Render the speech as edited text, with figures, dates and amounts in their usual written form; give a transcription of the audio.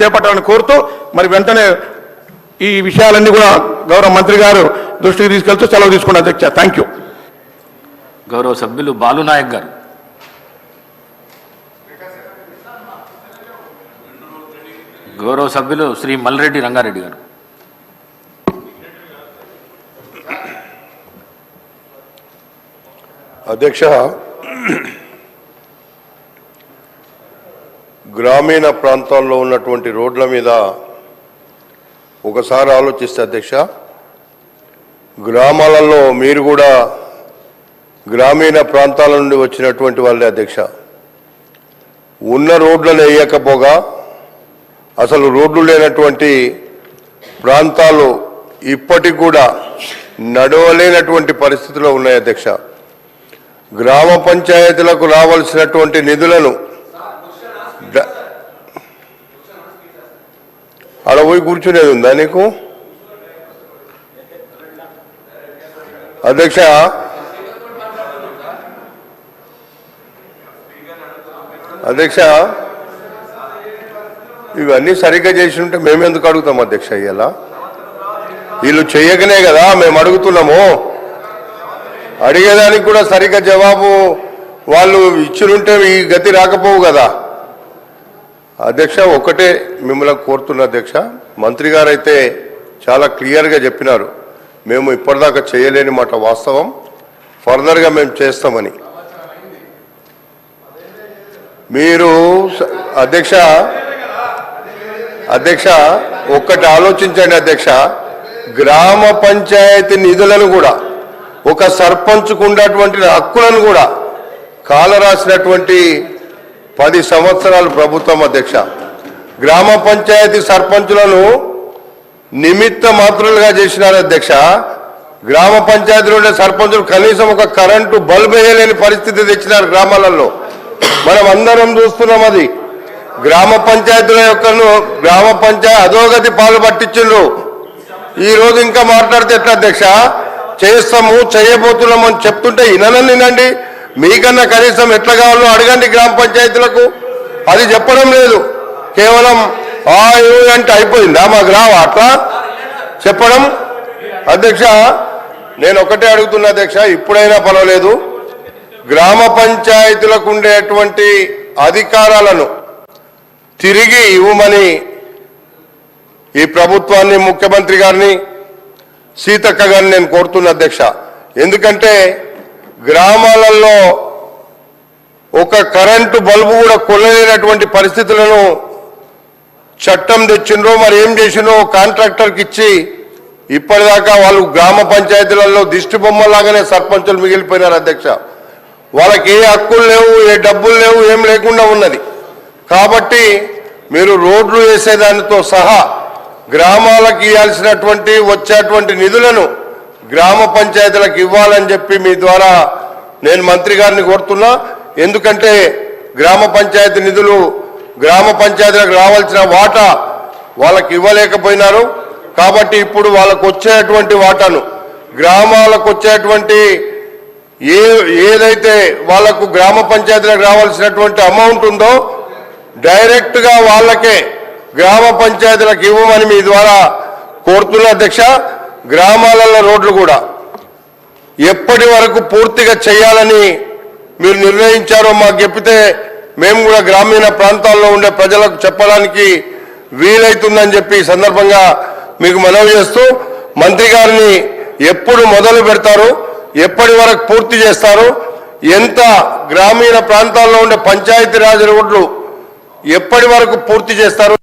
చేపట్టాలని కోరుతూ మరి వెంటనే ఈ విషయాలన్నీ కూడా గౌరవ మంత్రి గారు దృష్టికి తీసుకెళ్తూ సెలవు తీసుకున్న అధ్యక్ష. Thank you. గౌరవ సభ్యులు బాలునాయక్ గారు. గౌరవ సభ్యులు శ్రీ మల్రెడ్డి రంగారెడ్డి గారు. అధ్యక్ష, గ్రామీణ ప్రాంతాల్లో ఉన్నటువంటి రోడ్ల మీద ఒకసారి ఆలోచిస్తే అధ్యక్ష, గ్రామాలలో మీరు కూడా గ్రామీణ ప్రాంతాల నుండి వచ్చినటువంటి వాళ్ళే అధ్యక్ష. ఉన్న రోడ్లను వేయకపోగా అసలు రోడ్లు లేనటువంటి ప్రాంతాలు ఇప్పటికి కూడా నడవలేనటువంటి పరిస్థితిలో ఉన్నాయి అధ్యక్ష. గ్రామ పంచాయతీలకు రావాల్సినటువంటి నిధులను అక్కడ పోయి కూర్చునేది ఉందా నీకు అధ్యక్ష? అధ్యక్ష, ఇవన్నీ సరిగ్గా చేసి ఉంటే మేమెందుకు అడుగుతాం అధ్యక్ష? ఇలా వీళ్ళు చెయ్యకనే కదా మేము అడుగుతున్నాము. అడిగేదానికి కూడా సరిగ్గా జవాబు వాళ్ళు ఇచ్చినుంటే ఈ గతి రాకపోవు కదా అధ్యక్ష. ఒకటే మిమ్మల్ని కోరుతున్న అధ్యక్ష, మంత్రి గారు అయితే చాలా క్లియర్గా చెప్పినారు, మేము ఇప్పటిదాకా చేయలేని మాట వాస్తవం, ఫర్దర్గా మేము చేస్తామని. మీరు అధ్యక్ష అధ్యక్ష ఒక్కటి ఆలోచించండి అధ్యక్ష, గ్రామ పంచాయతీ నిధులను కూడా ఒక సర్పంచ్కు ఉన్నటువంటి హక్కులను కూడా కాలరాసినటువంటి 10 సంవత్సరాలు ప్రభుత్వం అధ్యక్ష. గ్రామ పంచాయతీ సర్పంచులను నిమిత్త మాత్రులుగా చేసినారు అధ్యక్ష. గ్రామ పంచాయతీలో ఉండే సర్పంచులు కనీసం ఒక కరెంటు బల్బ్ వేయలేని పరిస్థితి తెచ్చినారు గ్రామాలలో. మనం అందరం చూస్తున్నాం. అది గ్రామ పంచాయతీల యొక్క గ్రామ పంచాయతీ అధోగతి పాలు పట్టించిండ్రు. ఈరోజు ఇంకా మాట్లాడితే ఎట్లా అధ్యక్ష? చేస్తాము చేయబోతున్నాము అని చెప్తుంటే వినండి. మీకన్నా కనీసం ఎట్లా కావాలో అడగండి గ్రామ పంచాయతీలకు. అది చెప్పడం లేదు, కేవలం అంటే అయిపోయిందా మాకు రావా అట్లా చెప్పడం అధ్యక్ష. నేను ఒకటే అడుగుతున్నా అధ్యక్ష, ఇప్పుడైనా పర్వాలేదు, గ్రామ పంచాయతీలకు ఉండేటువంటి అధికారాలను తిరిగి ఇవ్వమని ఈ ప్రభుత్వాన్ని, ముఖ్యమంత్రి గారిని, సీతక్క గారిని నేను కోరుతున్నా అధ్యక్ష. ఎందుకంటే గ్రామాలలో ఒక కరెంటు బల్బు కూడా కొనలేనటువంటి పరిస్థితులను చట్టం తెచ్చిండ్రో మరి ఏం చేసిండ్రో కాంట్రాక్టర్కి ఇచ్చి ఇప్పటిదాకా వాళ్ళు గ్రామ పంచాయతీలలో దిష్టి బొమ్మలాగానే సర్పంచులు మిగిలిపోయినారు అధ్యక్ష. వాళ్ళకి ఏ హక్కులు లేవు, ఏ డబ్బులు లేవు, ఏం లేకుండా ఉన్నది. కాబట్టి మీరు రోడ్లు వేసేదానితో సహా గ్రామాలకు ఇవ్వాల్సినటువంటి వచ్చేటువంటి నిధులను గ్రామ పంచాయతీలకు ఇవ్వాలని చెప్పి మీ ద్వారా నేను మంత్రి గారిని కోరుతున్నా. ఎందుకంటే గ్రామ పంచాయతీ నిధులు గ్రామ పంచాయతీలకు రావాల్సిన వాటా వాళ్ళకి ఇవ్వలేకపోయినారు. కాబట్టి ఇప్పుడు వాళ్ళకు వచ్చేటువంటి వాటాను, గ్రామాలకు వచ్చేటువంటి ఏదైతే వాళ్లకు గ్రామ పంచాయతీలకు రావాల్సినటువంటి అమౌంట్ ఉందో డైరెక్ట్గా వాళ్ళకే గ్రామ పంచాయతీలకు ఇవ్వమని మీ ద్వారా కోరుతున్నా అధ్యక్ష. గ్రామాలలో రోడ్లు కూడా ఎప్పటి వరకు పూర్తిగా చేయాలని మీరు నిర్ణయించారో మాకు చెప్పితే మేము కూడా గ్రామీణ ప్రాంతాల్లో ఉండే ప్రజలకు చెప్పడానికి వీలైతుందని చెప్పి ఈ సందర్భంగా మీకు మనవి చేస్తూ, మంత్రి గారిని ఎప్పుడు మొదలు పెడతారు, ఎప్పటి వరకు పూర్తి చేస్తారు, ఎంత గ్రామీణ ప్రాంతాల్లో ఉండే పంచాయతీరాజ్ రోడ్లు ఎప్పటి వరకు పూర్తి చేస్తారు?